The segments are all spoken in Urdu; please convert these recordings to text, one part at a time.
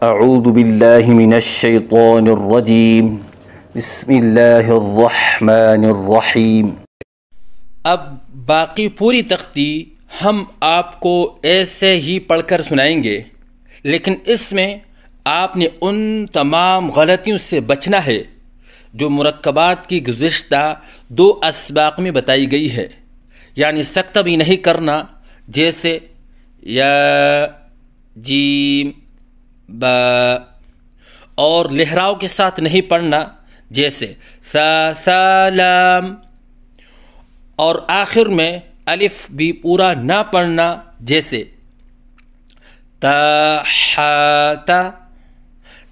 اعوذ باللہ من الشیطان الرجیم بسم اللہ الرحمن الرحیم۔ اب باقی پوری تختی ہم آپ کو ایسے ہی پڑھ کر سنائیں گے، لیکن اس میں آپ نے ان تمام غلطیوں سے بچنا ہے جو مرکبات کی گزشتہ 2 اسباق میں بتائی گئی ہے، یعنی سکتہ بھی نہیں کرنا جیسے یا جیم با، اور لہراؤ کے ساتھ نہیں پڑھنا جیسے سلام، اور آخر میں الف بھی پورا نہ پڑھنا جیسے تحت۔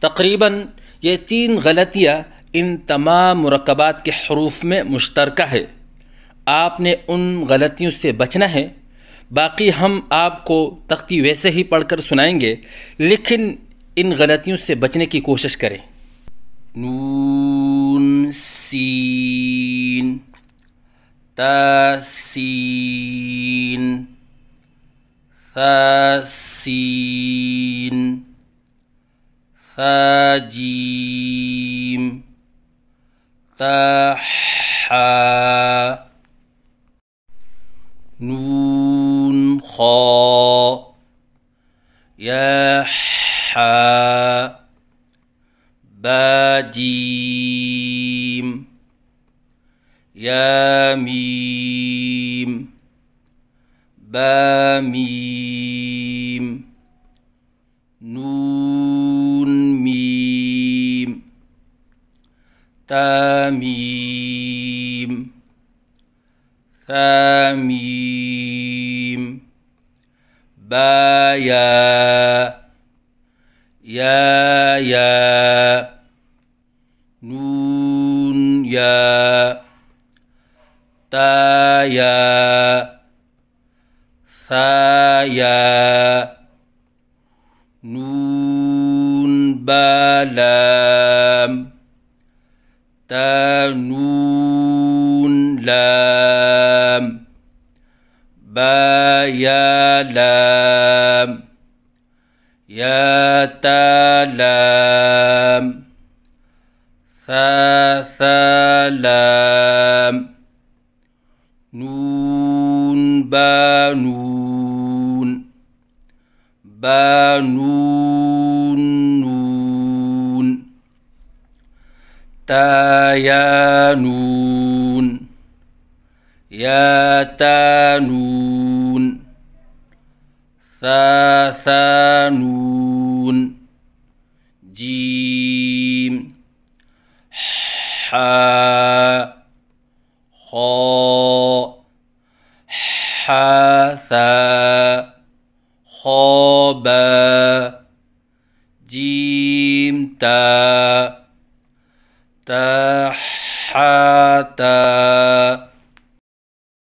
تقریباً یہ 3 غلطیاں ان تمام مرکبات کے حروف میں مشترکہ ہے، آپ نے ان غلطیوں سے بچنا ہے۔ باقی ہم آپ کو تختی ویسے ہی پڑھ کر سنائیں گے، لیکن ان غلطیوں سے بچنے کی کوشش کریں۔ نون سین تا سین ثا سین ثا جیم تا حا نون خا یا حا با جیم یا میم با میم نون میم تا میم ثا میم با یا نون یا تا یا ثا یا نون با لام تا نون لام با یا لام یا تا لام ثا لام نون با نون با نون نون تا یا نون یا تا نون ثا نون جیم حا خا حاثا خوبا جیم تا تحتا